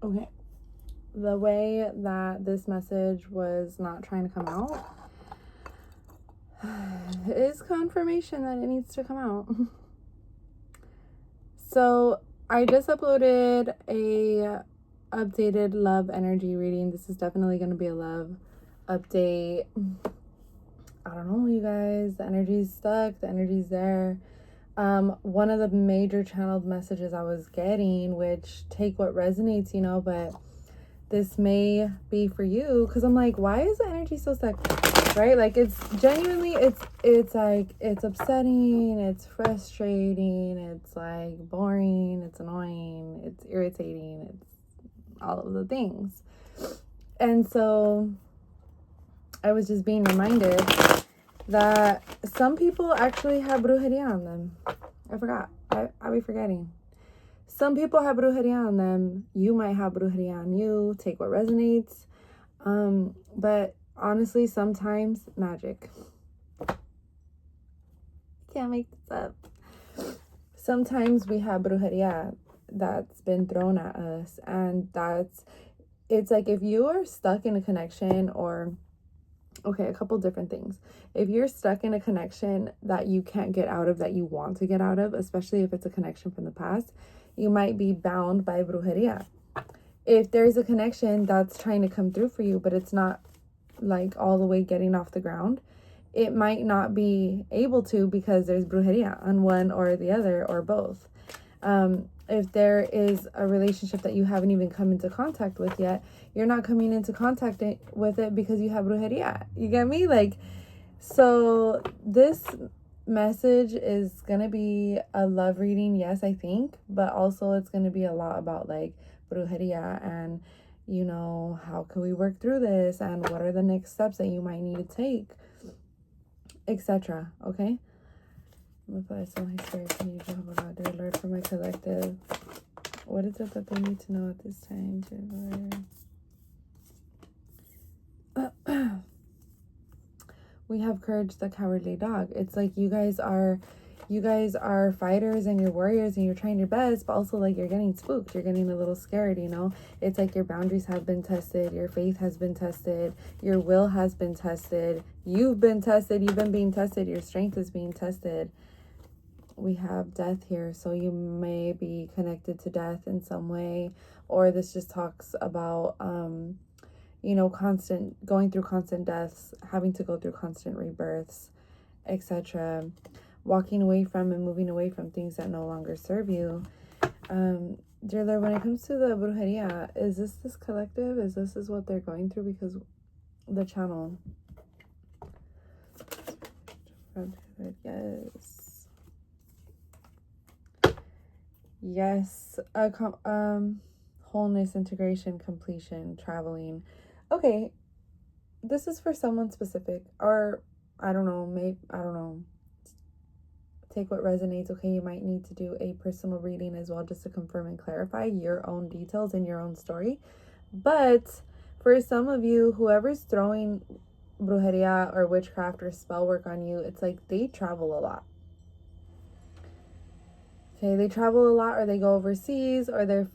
Okay. The way that this message was not trying to come out is confirmation that it needs to come out. So I just uploaded a updated love energy reading. This is definitely going to be a love update. I don't know, you guys. The energy's stuck. The energy's there. One of the major channeled messages I was getting, which take what resonates, but this may be for you, because I'm like, why is the energy so stuck? Right? Like, it's genuinely, it's like, it's upsetting, it's frustrating, it's like boring, it's annoying, it's irritating, it's all of the things. And so I was just being reminded that some people actually have brujería on them. I forgot. I be forgetting. Some people have brujería on them. You might have brujería on you. Take what resonates. But honestly, sometimes magic. Can't make this up. Sometimes we have brujería that's been thrown at us, and it's like, if you are stuck in a connection, or okay, a couple different things. If you're stuck in a connection that you can't get out of, that you want to get out of, especially if it's a connection from the past, you might be bound by brujería. If there's a connection that's trying to come through for you, but it's not like all the way getting off the ground, it might not be able to because there's brujería on one or the other, or both. If there is a relationship that you haven't even come into contact with yet, you're not coming into contact with it because you have brujería. You get me? Like, so this message is going to be a love reading, yes, I think, but also it's going to be a lot about like brujería and, how can we work through this, and what are the next steps that you might need to take, etc. Okay? I'm gonna put Holy Spirit, can you, Jehovah God, dear Lord, for my collective. What is it that they need to know at this time, dear Lord? We have courage, the cowardly dog. It's like you guys are fighters and you're warriors and you're trying your best, but also like you're getting spooked. You're getting a little scared, It's like your boundaries have been tested. Your faith has been tested. Your will has been tested. You've been tested. You've been being tested. Your strength is being tested. We have death here, so you may be connected to death in some way, or this just talks about going through constant deaths, having to go through constant rebirths, etc. Walking away from and moving away from things that no longer serve you. Dear Lord, when it comes to the brujería, is this collective? Is what they're going through? Because the channel. Yes. Wholeness, integration, completion, traveling. Okay. This is for someone specific, or I don't know. Take what resonates. Okay, you might need to do a personal reading as well, just to confirm and clarify your own details and your own story. But for some of you, whoever's throwing brujería or witchcraft or spell work on you, it's like they travel a lot. Okay, they travel a lot, or they go overseas, or they're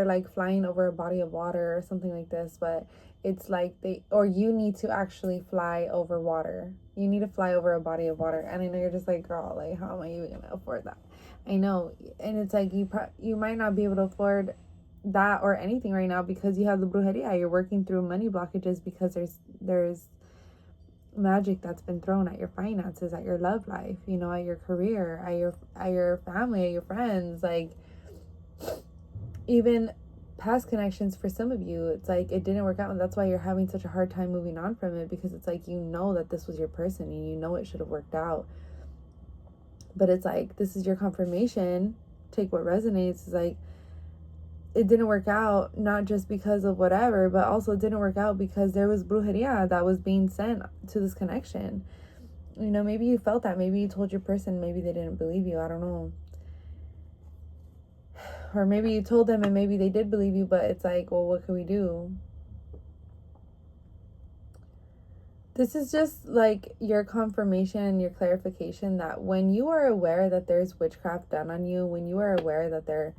like flying over a body of water or something like this. But it's like you need to actually fly over water. You need to fly over a body of water. And I know you're just like, girl, like, how am I even gonna afford that? I know. And it's like, you might not be able to afford that or anything right now because you have the brujería. You're working through money blockages because there's magic that's been thrown at your finances, at your love life, at your career, at your family, at your friends, like even past connections. For some of you, it's like it didn't work out, and that's why you're having such a hard time moving on from it, because it's like that this was your person and it should have worked out. But it's like, this is your confirmation. Take what resonates. It's like, it didn't work out, not just because of whatever, but also it didn't work out because there was brujería that was being sent to this connection. Maybe you felt that. Maybe you told your person, maybe they didn't believe you. I don't know. Or maybe you told them and maybe they did believe you, but it's like, well, what can we do? This is just like your confirmation and your clarification that when you are aware that there's witchcraft done on you, when you are aware that they're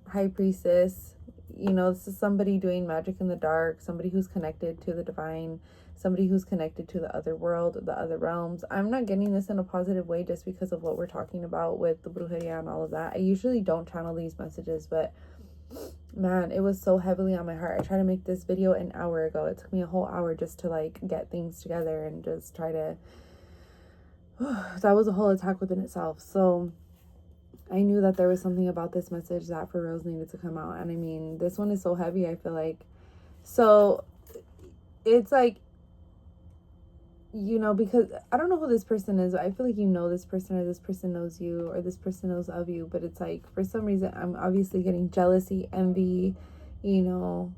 high priestess, you know, this is somebody doing magic in the dark, somebody who's connected to the divine, somebody who's connected to the other world, the other realms. I'm not getting this in a positive way just because of what we're talking about with the brujeria and all of that. I usually don't channel these messages, but man, it was so heavily on my heart. I tried to make this video an hour ago. It took me a whole hour just to like get things together and just try to that was a whole attack within itself. So I knew that there was something about this message that for reals needed to come out. And I mean, this one is so heavy, I feel like. So it's like, you know, because I don't know who this person is, but I feel like you know this person, or this person knows you, or this person knows of you. But it's like, for some reason, I'm obviously getting jealousy, envy, you know.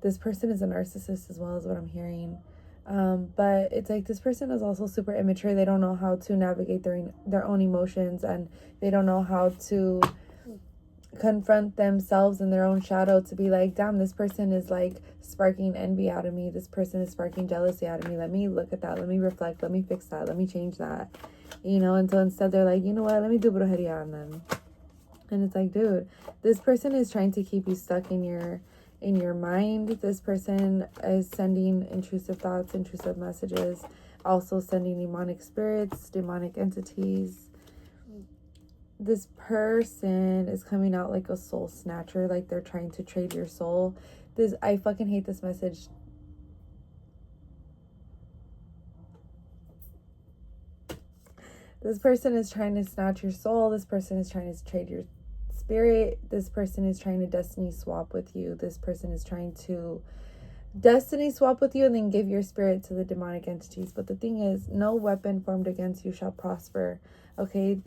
This person is a narcissist as well, as what I'm hearing. But it's like this person is also super immature. They don't know how to navigate their own emotions, and they don't know how to confront themselves in their own shadow to be like, damn, this person is like sparking envy out of me. This person is sparking jealousy out of me. Let me look at that. Let me reflect. Let me fix that. Let me change that. You know, and so instead they're like, you know what? Let me do brujeria on them. And it's like, dude, this person is trying to keep you stuck in your mind. This person is sending intrusive thoughts, intrusive messages, also sending demonic spirits, demonic entities. This person is coming out like a soul snatcher, like they're trying to trade your soul. I fucking hate this message. This person is trying to snatch your soul. This person is trying to trade your spirit. This person is trying to destiny swap with you. This person is trying to destiny swap with you and then give your spirit to the demonic entities. But the thing is, no weapon formed against you shall prosper. Okay?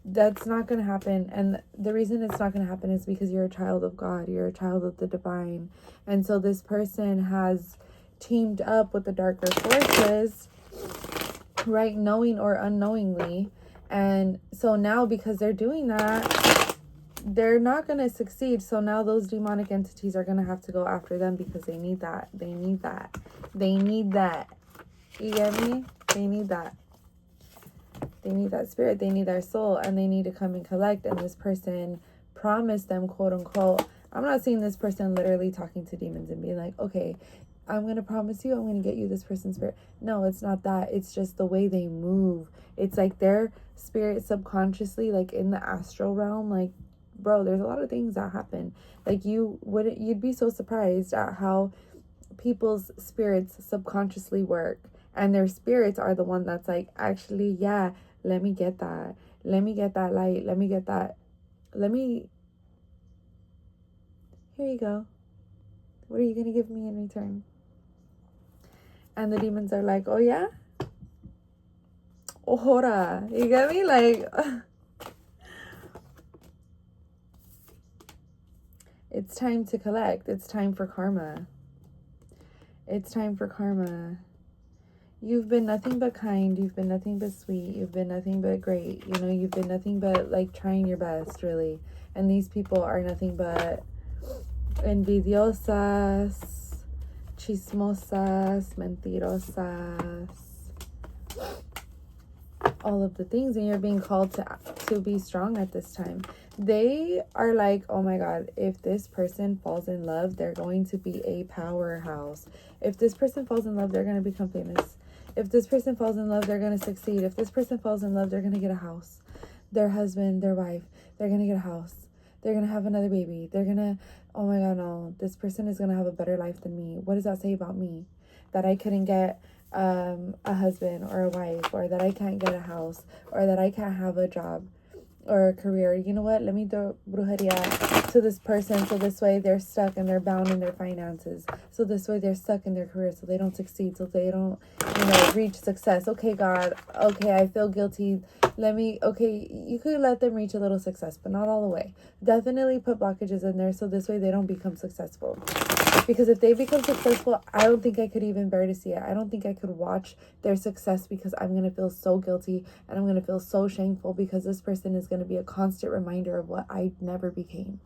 That's not going to happen. And the reason it's not going to happen is because you're a child of God. You're a child of the divine. And so this person has teamed up with the darker forces, right, knowing or unknowingly. And so now, because they're doing that, they're not going to succeed. So now those demonic entities are going to have to go after them because they need that. They need that. They need that. You get me? They need that. They need that spirit. They need their soul, and they need to come and collect. And this person promised them, quote unquote. I'm not seeing this person literally talking to demons and being like, okay, I'm going to promise you, I'm going to get you this person's spirit. No, it's not that. It's just the way they move. It's like their spirit subconsciously, like in the astral realm, like, bro, there's a lot of things that happen. Like you'd be so surprised at how people's spirits subconsciously work. And their spirits are the one that's like, actually, yeah, let me get that. Let me get that light. Let me get that. Here you go. What are you going to give me in return? And the demons are like, oh, yeah? Oh, Hola. You get me? Like, it's time to collect. It's time for karma. It's time for karma. You've been nothing but kind. You've been nothing but sweet. You've been nothing but great. You know, you've been nothing but like trying your best, really. And these people are nothing but envidiosas, chismosas, mentirosas, all of the things. And you're being called to be strong at this time. They are like, oh my God, if this person falls in love, they're going to be a powerhouse. If this person falls in love, they're going to become famous. If this person falls in love, they're going to succeed. If this person falls in love, they're going to get a house. Their husband, their wife, they're going to get a house. They're going to have another baby. They're going to, oh my God, no, this person is going to have a better life than me. What does that say about me? That I couldn't get a husband or a wife, or that I can't get a house, or that I can't have a job or a career. You know what? Let me do brujeria to this person, so this way they're stuck and they're bound in their finances. So this way they're stuck in their career, so they don't succeed, so they don't, you know, reach success. Okay, God. Okay, I feel guilty. Okay, you could let them reach a little success, but not all the way. Definitely put blockages in there so this way they don't become successful. Because if they become successful, I don't think I could even bear to see it. I don't think I could watch their success, because I'm going to feel so guilty and I'm going to feel so shameful, because this person is going to be a constant reminder of what I never became.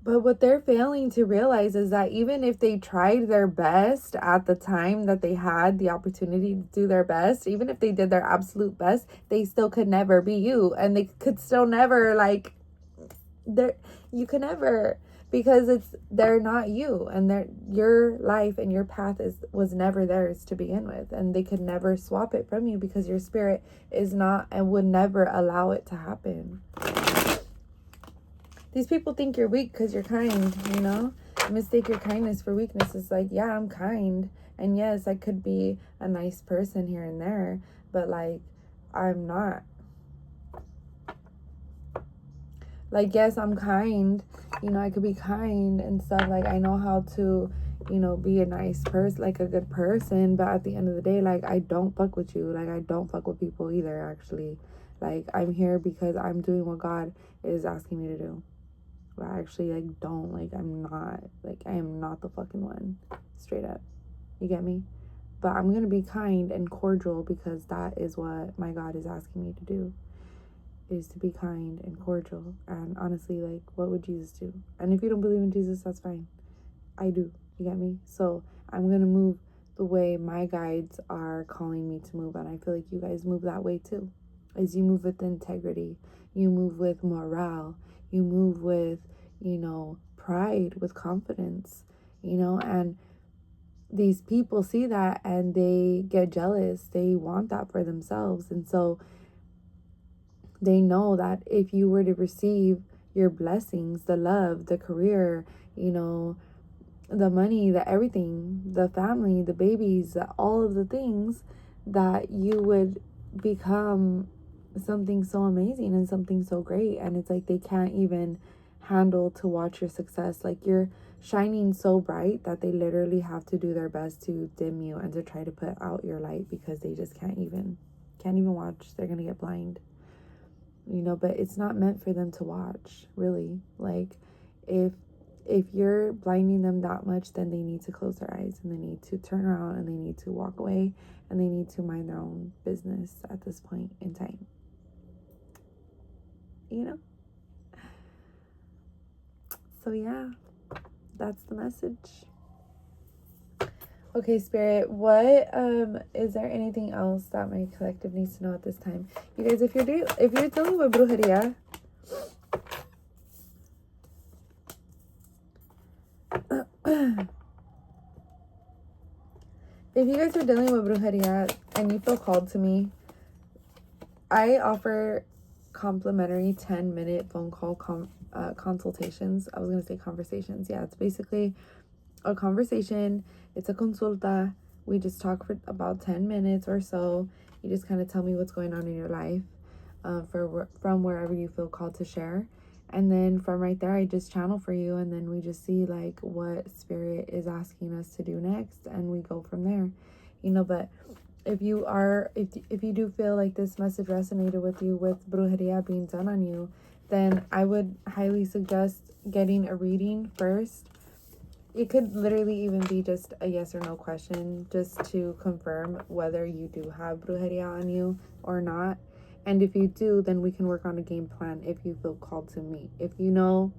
But what they're failing to realize is that even if they tried their best at the time that they had the opportunity to do their best, even if they did their absolute best, they still could never be you. And they could still never, like, you can never, because they're not you, and your life and your path was never theirs to begin with, and they could never swap it from you because your spirit is not and would never allow it to happen. These people think you're weak because you're kind, you know? Mistake your kindness for weakness. It's like, yeah, I'm kind, and yes, I could be a nice person here and there, but like, I'm not. Like, yes, I'm kind, you know, I could be kind and stuff. Like, I know how to, you know, be a nice person, like a good person. But at the end of the day, like, I don't fuck with you. Like, I don't fuck with people either, actually. Like, I'm here because I'm doing what God is asking me to do. But I actually, like, don't. Like, I am not the fucking one. Straight up. You get me? But I'm going to be kind and cordial because that is what my God is asking me to do. Is to be kind and cordial. And honestly, like, what would Jesus do? And if you don't believe in Jesus, that's fine. I do. You get me? So I'm gonna move the way my guides are calling me to move, and I feel like you guys move that way too. Is you move with integrity, you move with morale, you move with, you know, pride, with confidence, you know. And these people see that and they get jealous. They want that for themselves, and so they know that if you were to receive your blessings, the love, the career, you know, the money, the everything, the family, the babies, all of the things, that you would become something so amazing and something so great. And it's like they can't even handle to watch your success. Like, you're shining so bright that they literally have to do their best to dim you and to try to put out your light, because they just can't even watch. They're gonna get blind, you know. But it's not meant for them to watch, really. Like, if you're blinding them that much, then they need to close their eyes, and they need to turn around, and they need to walk away, and they need to mind their own business at this point in time, you know. So yeah, that's the message. Okay, Spirit, what is there anything else that my collective needs to know at this time? You guys, if you're dealing with brujería, if you guys are dealing with brujería and you feel called to me, I offer complimentary 10-minute phone call consultations. I was going to say conversations. Yeah, it's basically a conversation. It's a consulta. We just talk for about 10 minutes or so. You just kind of tell me what's going on in your life from wherever you feel called to share. And then from right there, I just channel for you. And then we just see like what Spirit is asking us to do next. And we go from there, you know. But if you do feel like this message resonated with you, with brujería being done on you, then I would highly suggest getting a reading first. It could literally even be just a yes or no question, just to confirm whether you do have brujería on you or not. And if you do, then we can work on a game plan if you feel called to me. If you know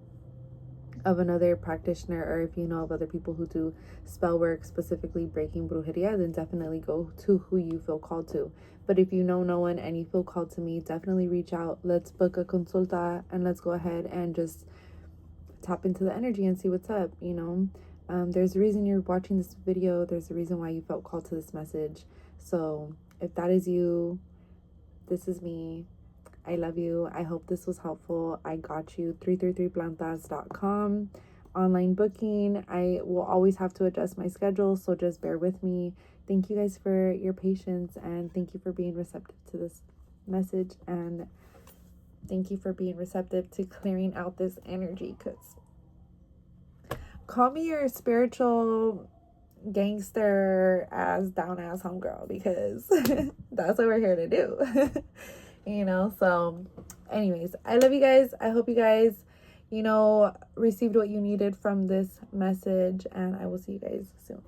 of another practitioner, or if you know of other people who do spell work, specifically breaking brujería, then definitely go to who you feel called to. But if you know no one and you feel called to me, definitely reach out. Let's book a consulta, and let's go ahead and just tap into the energy and see what's up, you know. There's a reason you're watching this video. There's a reason why you felt called to this message. So if that is you, this is me. I love you. I hope this was helpful. I got you. 333plantas.com. Online booking. I will always have to adjust my schedule, so just bear with me. Thank you guys for your patience, and thank you for being receptive to this message, and thank you for being receptive to clearing out this energy, because call me your spiritual gangster ass down ass homegirl, because that's what we're here to do. You know. So anyways, I love you guys. I hope you guys, you know, received what you needed from this message, and I will see you guys soon.